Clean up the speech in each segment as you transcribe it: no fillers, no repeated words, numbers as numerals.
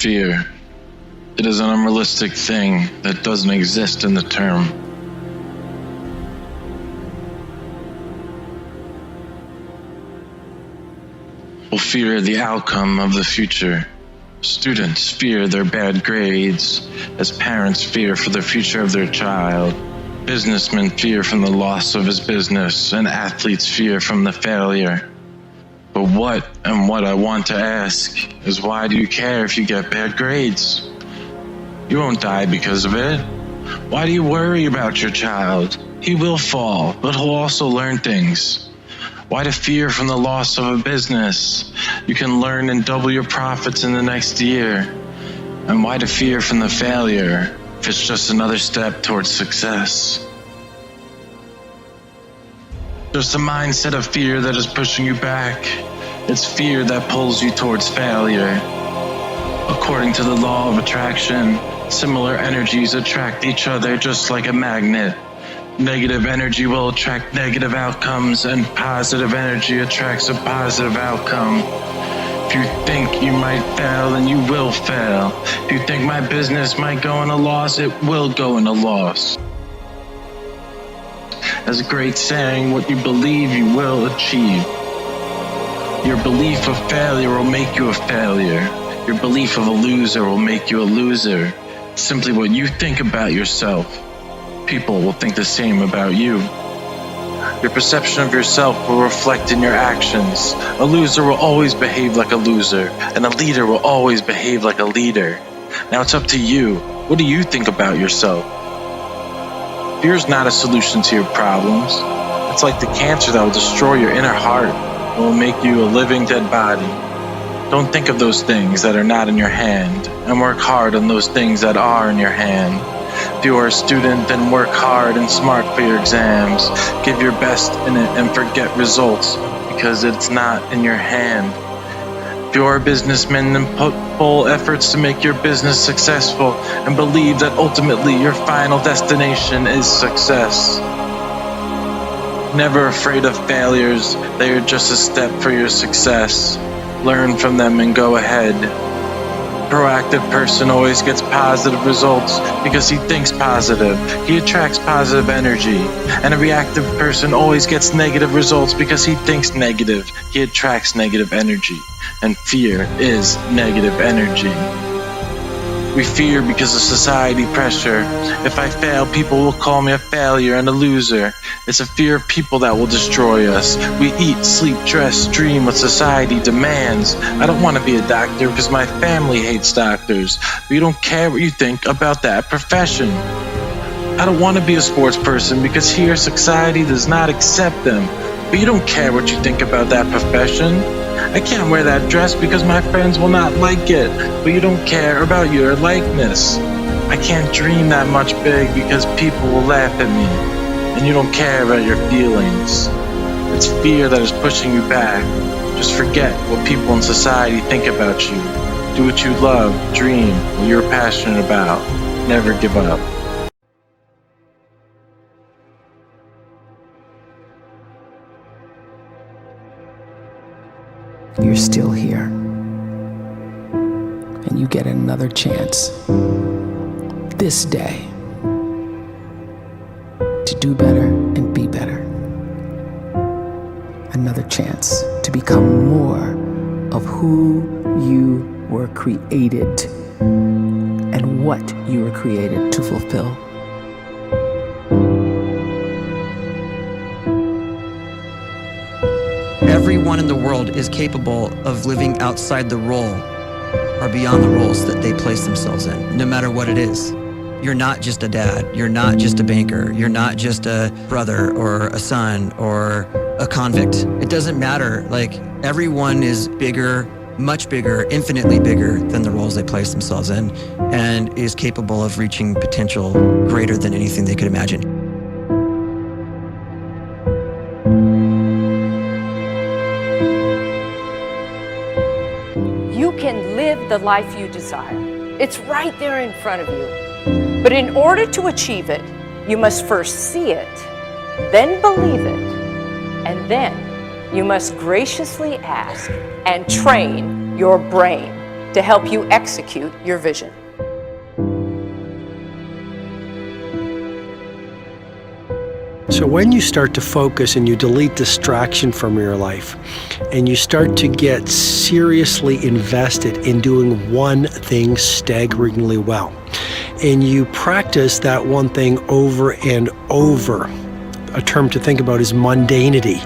fear. It is an unrealistic thing that doesn't exist in the term. Will fear the outcome of the future. Students fear their bad grades, as parents fear for the future of their child. Businessmen fear from the loss of his business, and athletes fear from the failure. But what I want to ask is, why do you care if you get bad grades? You won't die because of it. Why do you worry about your child? He will fall, but he'll also learn things. Why to fear from the loss of a business? You can learn and double your profits in the next year. And why to fear from the failure if it's just another step towards success? Just a mindset of fear that is pushing you back. It's fear that pulls you towards failure. According to the law of attraction, similar energies attract each other just like a magnet. Negative energy will attract negative outcomes, and positive energy attracts a positive outcome. If you think you might fail, then you will fail. If you think my business might go in a loss, it will go in a loss. As a great saying, what you believe you will achieve. Your belief of failure will make you a failure. Your belief of a loser will make you a loser. Simply what you think about yourself, people will think the same about you. Your perception of yourself will reflect in your actions. A loser will always behave like a loser, and a leader will always behave like a leader. Now it's up to you. What do you think about yourself? Fear is not a solution to your problems. It's like the cancer that will destroy your inner heart. It will make you a living dead body. Don't think of those things that are not in your hand, and work hard on those things that are in your hand. If you are a student, then work hard and smart for your exams. Give your best in it and forget results, because it's not in your hand. If you are a businessman, then put full efforts to make your business successful, and believe that ultimately your final destination is success. Never afraid of failures. They are just a step for your success. Learn from them and go ahead. A proactive person always gets positive results because he thinks positive. He attracts positive energy. And a reactive person always gets negative results because he thinks negative. He attracts negative energy. And fear is negative energy. We fear because of society pressure. If I fail, people will call me a failure and a loser. It's a fear of people that will destroy us. We eat, sleep, dress, dream what society demands. I don't want to be a doctor because my family hates doctors. But you don't care what you think about that profession. I don't want to be a sports person because here society does not accept them. But you don't care what you think about that profession. I can't wear that dress because my friends will not like it, but you don't care about your likeness. I can't dream that much big because people will laugh at me, and you don't care about your feelings. It's fear that is pushing you back. Just forget what people in society think about you. Do what you love, dream what you're passionate about. Never give up. You're still here, and you get another chance this day to do better and be better. Another chance to become more of who you were created and what you were created to fulfill. Everyone in the world is capable of living outside the role or beyond the roles that they place themselves in, no matter what it is. You're not just a dad, you're not just a banker, you're not just a brother or a son or a convict. It doesn't matter. Like, everyone is bigger, much bigger, infinitely bigger than the roles they place themselves in, and is capable of reaching potential greater than anything they could imagine. You can live the life you desire. It's right there in front of you. But in order to achieve it, you must first see it, then believe it, and then you must graciously ask and train your brain to help you execute your vision. So when you start to focus and you delete distraction from your life and you start to get seriously invested in doing one thing staggeringly well, and you practice that one thing over and over, a term to think about is mundanity.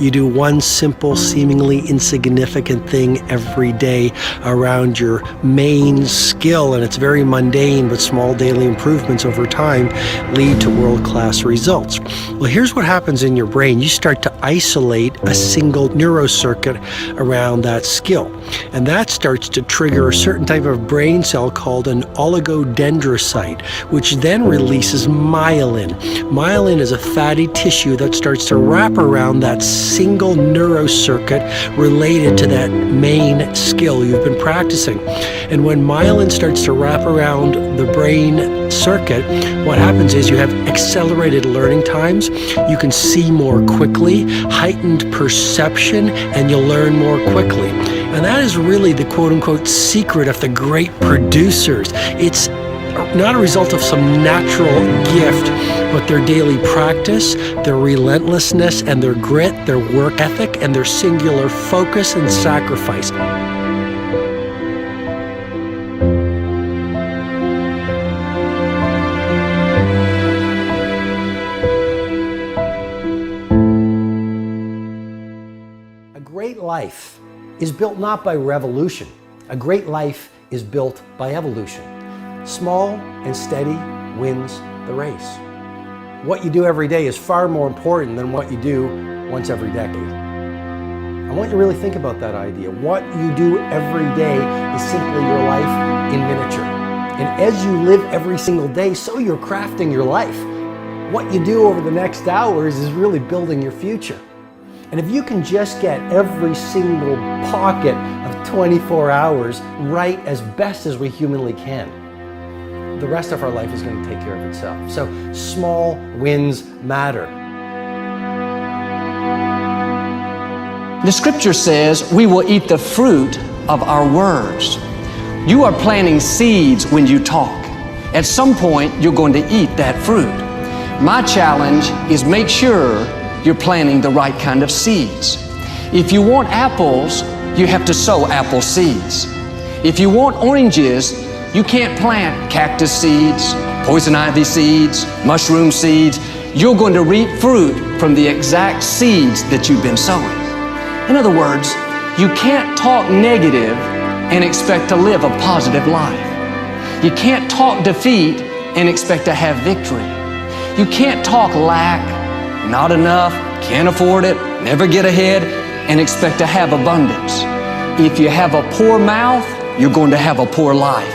You do one simple, seemingly insignificant thing every day around your main skill, and it's very mundane, but small daily improvements over time lead to world-class results. Well, here's what happens in your brain. You start to isolate a single neurocircuit around that skill, and that starts to trigger a certain type of brain cell called an oligodendrocyte, which then releases myelin. Myelin is a fatty tissue that starts to wrap around that single neurocircuit related to that main skill you've been practicing. And when myelin starts to wrap around the brain circuit, what happens is you have accelerated learning times, you can see more quickly, heightened perception, and you'll learn more quickly. And that is really the quote-unquote secret of the great producers. It's not a result of some natural gift, but their daily practice, their relentlessness and their grit, their work ethic, and their singular focus and sacrifice. A great life is built not by revolution. A great life is built by evolution. Small and steady wins the race. What you do every day is far more important than what you do once every decade. I want you to really think about that idea. What you do every day is simply your life in miniature. And as you live every single day, so you're crafting your life. What you do over the next hours is really building your future. And if you can just get every single pocket of 24 hours right as best as we humanly can, the rest of our life is going to take care of itself. So small wins matter. The scripture says we will eat the fruit of our words. You are planting seeds when you talk. At some point, you're going to eat that fruit. My challenge is make sure you're planting the right kind of seeds. If you want apples, you have to sow apple seeds. If you want oranges, you can't plant cactus seeds, poison ivy seeds, mushroom seeds. You're going to reap fruit from the exact seeds that you've been sowing. In other words, you can't talk negative and expect to live a positive life. You can't talk defeat and expect to have victory. You can't talk lack, not enough, can't afford it, never get ahead, and expect to have abundance. If you have a poor mouth, you're going to have a poor life.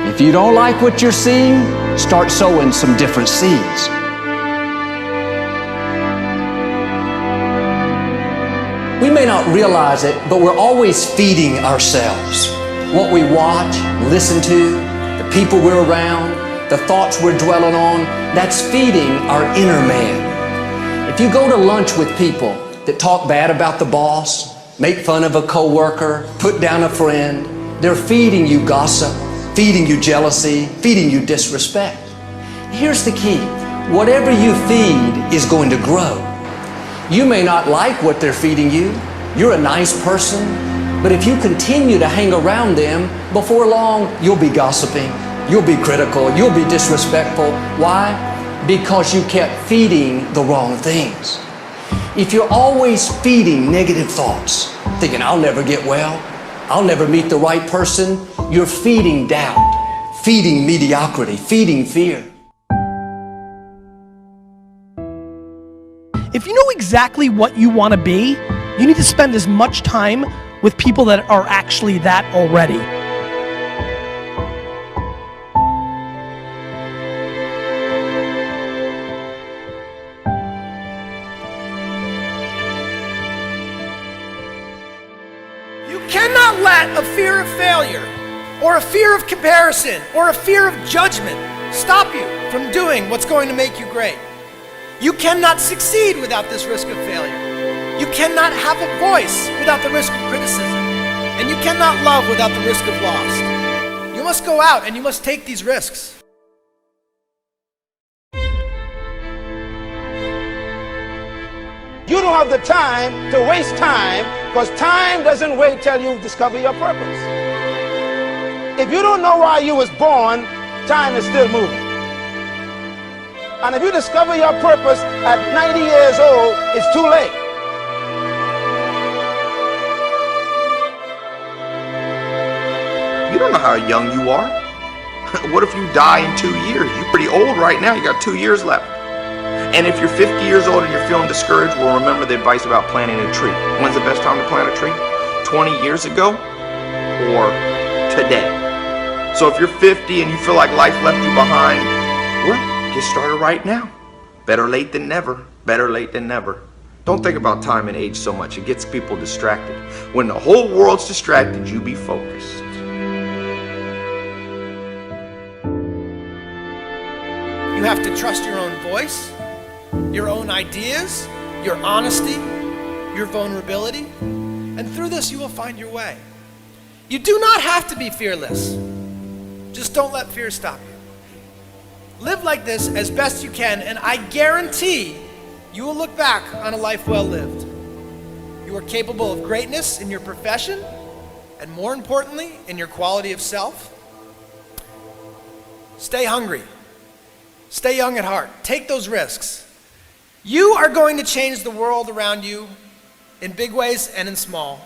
If you don't like what you're seeing, start sowing some different seeds. We may not realize it, but we're always feeding ourselves. What we watch, listen to, the people we're around, the thoughts we're dwelling on, that's feeding our inner man. If you go to lunch with people that talk bad about the boss, make fun of a coworker, put down a friend, they're feeding you gossip, feeding you jealousy, feeding you disrespect. Here's the key. Whatever you feed is going to grow. You may not like what they're feeding you. You're a nice person, but if you continue to hang around them, before long, you'll be gossiping, you'll be critical, you'll be disrespectful. Why? Because you kept feeding the wrong things. If you're always feeding negative thoughts, thinking, I'll never get well, I'll never meet the right person, you're feeding doubt, feeding mediocrity, feeding fear. If you know exactly what you want to be, you need to spend as much time with people that are actually that already. You cannot let a fear of failure, or a fear of comparison, or a fear of judgment stop you from doing what's going to make you great. You cannot succeed without this risk of failure. You cannot have a voice without the risk of criticism. And you cannot love without the risk of loss. You must go out and you must take these risks. You don't have the time to waste time, because time doesn't wait till you discover your purpose. If you don't know why you was born, time is still moving. And if you discover your purpose at 90 years old, it's too late. You don't know how young you are. What if you die in 2 years? You're pretty old right now. You got 2 years left. And if you're 50 years old and you're feeling discouraged, well, remember the advice about planting a tree. When's the best time to plant a tree? 20 years ago or today? So if you're 50 and you feel like life left you behind, well, get started right now. Better late than never. Better late than never. Don't think about time and age so much. It gets people distracted. When the whole world's distracted, you be focused. You have to trust your own voice, your own ideas, your honesty, your vulnerability, and through this you will find your way. You do not have to be fearless. Just don't let fear stop you. Live like this as best you can, and I guarantee you will look back on a life well lived. You are capable of greatness in your profession, and more importantly, in your quality of self. Stay hungry. Stay young at heart. Take those risks. You are going to change the world around you in big ways and in small.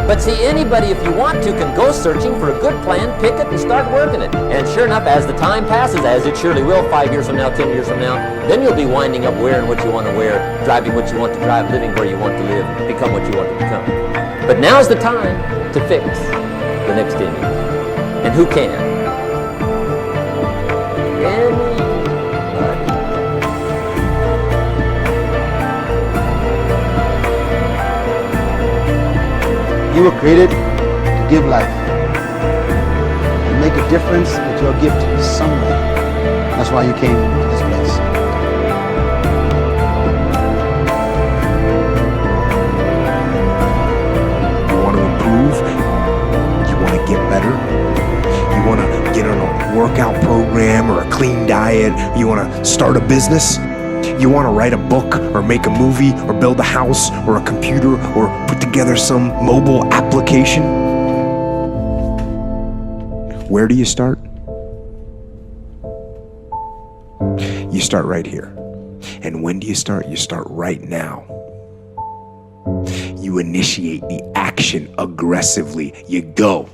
But see, anybody, if you want to, can go searching for a good plan, pick it, and start working it. And sure enough, as the time passes, as it surely will 5 years from now, 10 years from now, then you'll be winding up wearing what you want to wear, driving what you want to drive, living where you want to live, become what you want to become. But now's the time to fix the next inning. And who can? Anybody. You were created to give life and make a difference with your gift somewhere. That's why you came to this place. You want to improve? You want to get better? You want to get on a workout program or a clean diet? You want to start a business? You want to write a book or make a movie or build a house or a computer or put together some mobile application? Where do you start? You start right here. And when do you start? You start right now. You initiate the action aggressively. You go.